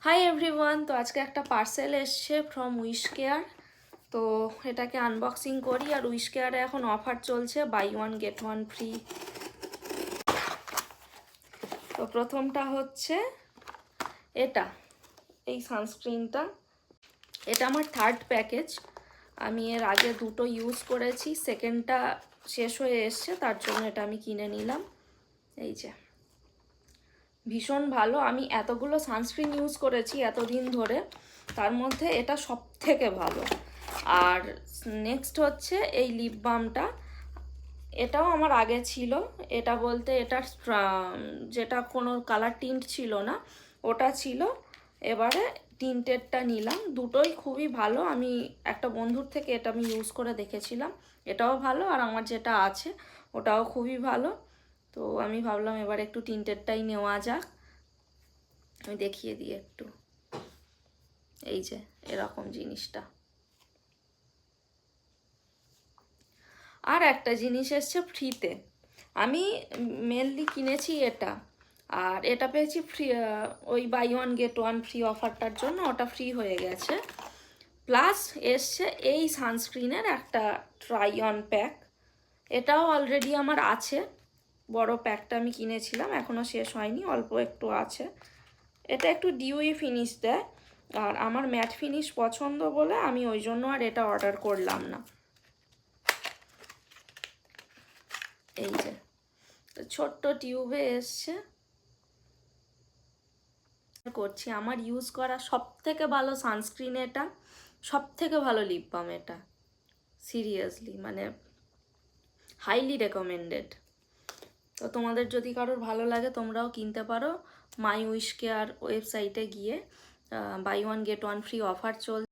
Hi everyone, তো আজকে একটা পার্সেল এসছে ফ্রম উইশ কেয়ার। তো এটাকে আনবক্সিং করি। আর উইশ কেয়ারে এখন অফার চলছে, buy one get one free. তো প্রথমটা হচ্ছে এটা, এই সানস্ক্রিনটা। এটা আমার থার্ড প্যাকেজ। আমি এর আগে দুটো ইউজ করেছি, সেকেন্ডটা শেষ হয়ে এসছে, তার জন্য এটা আমি কিনে নিলাম। এই যে, ভীষণ ভালো। আমি এতগুলো সানস্ক্রিন ইউজ করেছি এতদিন ধরে, তার মধ্যে এটা সব থেকে ভালো। আর নেক্সট হচ্ছে এই লিপ বামটা। এটাও আমার আগে ছিল। এটা বলতে এটার যেটা কোনো কালার টিন্ট ছিল না, ওটা ছিল। এবারে টিন্টেডটা নিলাম। দুটোই খুবই ভালো। আমি একটা বন্ধুর থেকে এটা আমি ইউজ করে দেখেছিলাম, এটাও ভালো। আর আমার যেটা আছে ওটাও খুবই ভালো। তো আমি ভাবলাম এবার একটু টিন্টেডটাই নেওয়া যাক। আমি দেখিয়ে দিই একটু। এই যে এরকম জিনিসটা। আর একটা জিনিস এসছে ফ্রিতে। আমি মেনলি কিনেছি এটা, আর এটা পেয়েছি ফ্রি, ওই buy one get one free অফারটার জন্য ওটা ফ্রি হয়ে গেছে। প্লাস এসছে এই সানস্ক্রিনের একটা ট্রাই অন প্যাক। এটাও অলরেডি আমার আছে। বড় প্যাকটা আমি কিনেছিলাম, এখনও শেষ হয়নি, অল্প একটু আছে। এটা একটু ডিউই ফিনিশ দেয়, আর আমার ম্যাট ফিনিশ পছন্দ বলে আমি ওই জন্য আর এটা অর্ডার করলাম না। এই যে ছোট্ট টিউবে এসছে। করছি আমার ইউজ করা সব থেকে ভালো সানস্ক্রিন এটা, সব থেকে ভালো লিপ বাম এটা। সিরিয়াসলি, মানে হাইলি রেকমেন্ডেড। তো তোমাদের যদি কারোর ভালো লাগে তোমরাও কিনতে পারো। মাই উইশ কেয়ার ওয়েবসাইটে গিয়ে buy one get one free offer চলছে।